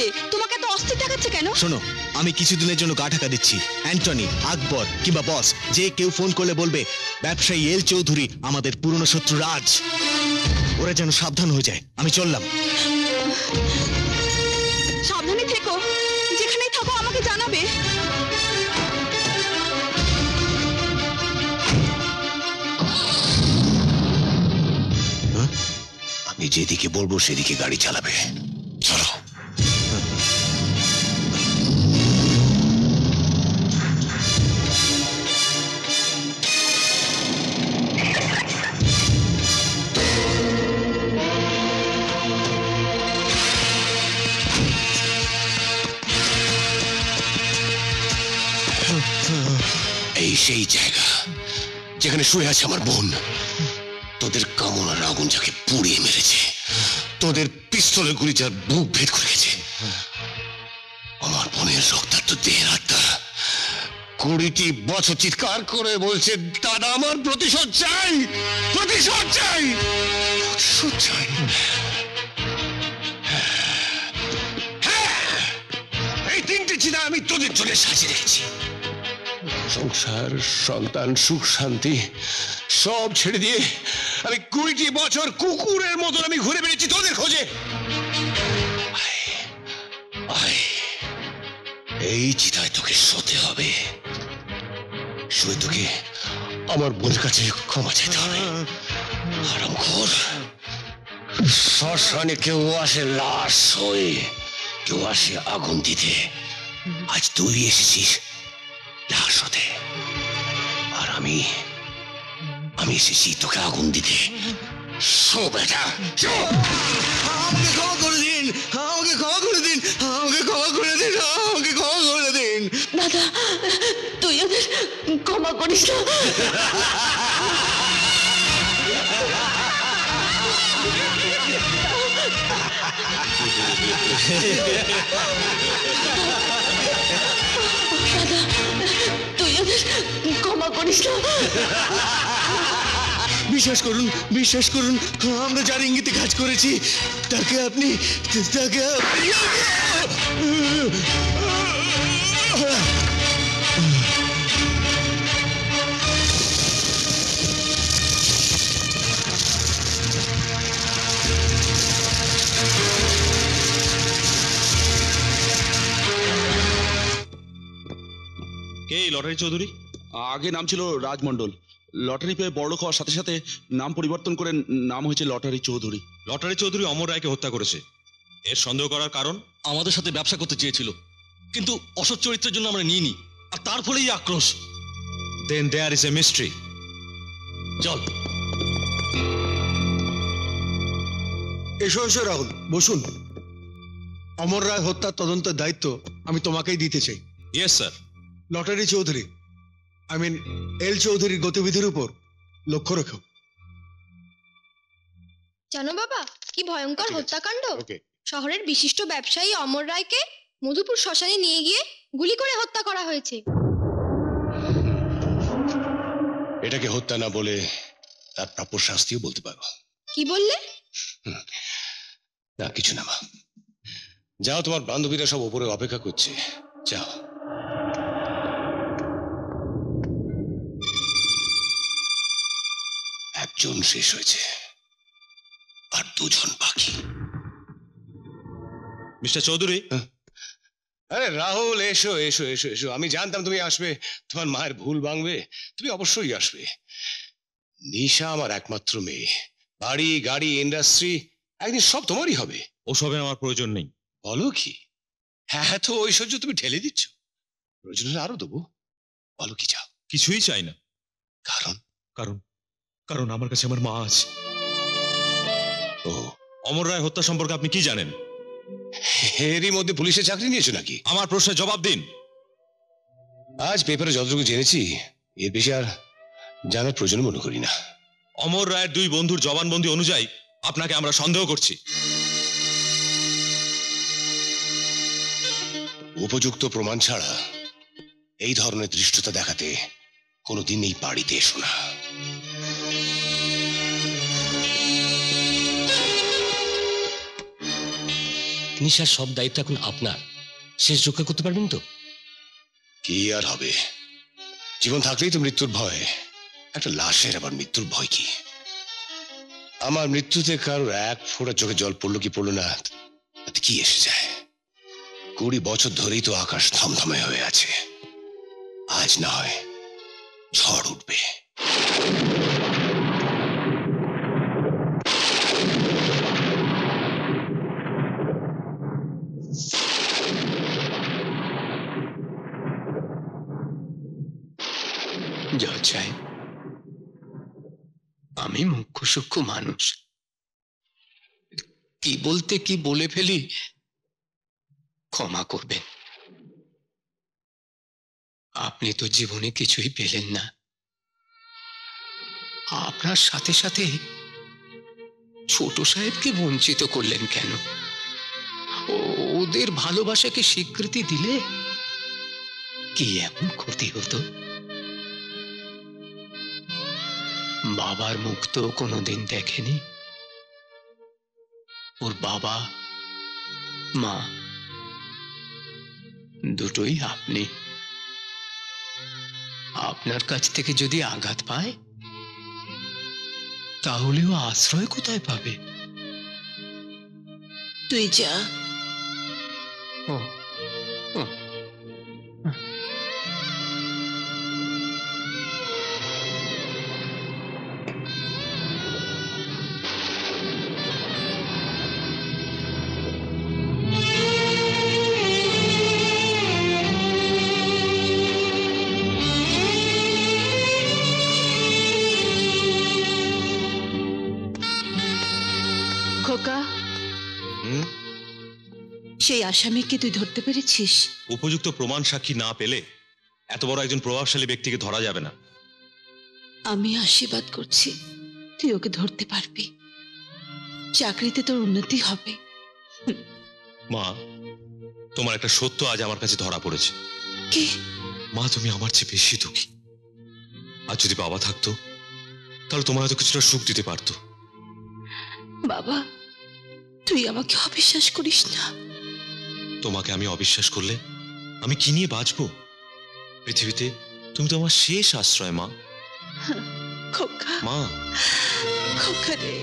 হয়েছে? তোমাকে এত অস্থির দেখাচ্ছে কেন? শোনো, আমি কিছুদিনের জন্য গা ঢাকা দিচ্ছি। অ্যান্টনি, আকবর কিংবা বস যে কেউ ফোন করলে বলবে ব্যবসায়ী এল চৌধুরী আমাদের পুরনো শত্রু রাজ। ওরা যেন সাবধান হয়ে যায়। আমি চললাম। সাবধানে থেকো, যেখানেই থাকো আমাকে জানাবে। আমি যেদিকে বলবো সেদিকে গাড়ি চালাবে। চলো। এই সেই জায়গা যেখানে শুয়ে আছে আমার বোন। তোদের কামনার আগুন যাকে পুড়িয়ে মেরেছে, তোদের পিস্তলের গুলি যার বুক ভেদ করে গেছে, আমার বোনের রক্তাক্ত দেহের আত্মা 20টি বছর চিৎকার করে বলছে, দাদা আমার প্রতিশোধ চাই, প্রতিশোধ চাই, প্রতিশোধ চাই। এই 3টে চিতা আমি তোদের জন্য সাজিয়ে রেখেছি। সংসার, সন্তান, সুখ শান্তি সব ছেড়ে দিয়ে আমি 20টি বছর কুকুরের মতন আমি ঘুরে বেড়েছি তোদের খোঁজে। এই চিতায় তোকে শোতে হবে, শুয়ে তোকে আমার বোনের কাছে ক্ষমা চাইতে হবে। হারামখোর, শ্মশানে কেউ আসে লাশ হয়ে, কেউ আসে আগুন দিতে। আজ তুই এসেছিস লাশ হতে, আর আমি এসেছি তোকে আগুন দিতে। শো বেটা, শো। আমাকে ক্ষমা করে দিন, আমাকে ক্ষমা করে দিন, আমাকে ক্ষমা করে দিন, আমাকে ক্ষমা করে দিন। দাদা, তুই ওদের ক্ষমা করিস না। দাদা, তুই ওদের ক্ষমা করিস না। বিশ্বাস করুন, বিশ্বাস করুন, আমরা যার ইঙ্গিতে কাজ করেছি তাকে আপনি কে লটারি চৌধুরী? আগে নাম ছিল রাজমন্ডল। লটারি পেয়ে বড়লোক হওয়ার সাথে সাথে নাম পরিবর্তন করে নাম হয়েছে লটারি চৌধুরী। লটারি চৌধুরী অমর রায়কে হত্যা করেছে। এর সন্দেহ করার কারণ? আমাদের সাথে ব্যবসা করতে চেয়েছিল, কিন্তু অসৎ চরিত্রের জন্য আমরা নিইনি, আর তার ফলেই আক্রোশ। দেন দেয়ার ইজ এ মিস্ট্রি। চল। এসো এসো রাহুল, বসুন। অমর রায় হত্যার তদন্তের দায়িত্ব আমি তোমাকেই দিতে চাই। Yes sir. লটারি চৌধুরী, এল চৌধুরীর গতিবিধির উপর লক্ষ্য রেখো। জানো বাবা, কি ভয়ঙ্কর হত্যাকাণ্ড! শহরের বিশিষ্ট ব্যবসায়ী অমর রায়কে মধুপুর শ্মশানে নিয়ে গিয়ে গুলি করে হত্যা করা হয়েছে। এটাকে হত্যা না বলে তার প্রাপ্য শাস্তিও বলতে পারো। কি বললে? না কিছু না মা, যাও, তোমার বান্ধবীরা সব উপরে অপেক্ষা করছে, যাও। একজন শেষ হয়েছে, আর 2জন বাকি। মিস্টার চৌধুরী। আরে রাহুল, এসো এসো এসো এসো। আমি জানতাম তুমি আসবে, তোমার মায়ের ভুল ভাঙবে, তুমি অবশ্যই আসবে। নিশা আমার একমাত্র মেয়ে, বাড়ি গাড়ি ইন্ডাস্ট্রি একদিন সব তোমারই হবে। ওসবে আমার প্রয়োজন নেই। বলো কি? হ্যাঁ, তো ঐশ্বর্য তুমি ঢেলে দিচ্ছ, প্রয়োজন হলে আরো দেবো। বলো কি চাও? কিছুই চাই না। কারণ? কারণ কারণ আমার কাছে আমার মা আছে। ও, অমর রায় হত্যা সম্পর্কে আপনি কি জানেন? এরই মধ্যে পুলিশে চাকরি নিয়েছো নাকি? আমার প্রশ্নের জবাব দিন। আজ পেপারে যতটুকু জেনেছি এর বেশি আর জানার প্রয়োজন মনে করি না। অমর রায়ের 2 বন্ধুর জবানবন্দি অনুযায়ী আপনাকে আমরা সন্দেহ করছি। উপযুক্ত প্রমাণ ছাড়া এই ধরনের দৃষ্টতা দেখাতে কোনোদিন এই বাড়িতে এসো না। নিশার সব দায়িত্ব এখন আপনার। শেষ রক্ষা করতে পারবেন তো? কি আর হবে, জীবন থাকলেই তো মৃত্যুর ভয়, একটা লাশের আবার মৃত্যুর ভয় কি? আমার মৃত্যুতে কারোর এক ফোঁটা চোখে জল পড়লো কি পড়লো না তাতে কি এসে যায়? 20 বছর ধরেই তো আকাশ থমথমে হয়ে আছে, আজ না হয় ঝড় উঠবে। জজ সাহেব, আমি মুখ্য সূক্ষ্ম মানুষ, কি বলতে কি বলে ফেলি, ক্ষমা করবেন। আপনি তো জীবনে কিছুই পেলেন না, আপনার সাথে সাথে ছোট সাহেবকে বঞ্চিত করলেন কেন? ওদের ভালোবাসাকে স্বীকৃতি দিলে কি এমন ক্ষতি হতো? বাবার মুখ তো কোনোদিন দেখেনি, ওর বাবা মা দুটোই আপনি। আপনার কাছ থেকে যদি আঘাত পায় তাহলে ও আশ্রয় কোথায় পাবে? তুই যা। ও, ও, খোকা, সেই আসামিকে তুই ধরতে পেরেছিস? উপযুক্ত প্রমাণ সাক্ষী না পেলে এত বড় একজন প্রভাবশালী ব্যক্তিকে ধরা যাবে না। আমি আশীর্বাদ করছি তুই ওকে ধরতে পারবি, চাকরিতে তোর উন্নতি হবে। মা, তোমার একটা সত্য আজ আমার কাছে ধরা পড়েছে। কি? মা, তুমি আমার চেয়ে বেশি দুঃখী। আর যদি বাবা থাকতো তাহলে তোমার হয়তো কিছুটা সুখ দিতে পারতো। বাবা, তুই আমাকে অবিশ্বাস করিস না। তোমাকে আমি অবিশ্বাস করলে আমি কি নিয়ে বাঁচবো? পৃথিবীতে তুমি তো আমার শেষ আশ্রয় মা। খোকা, মা, খোকা রে।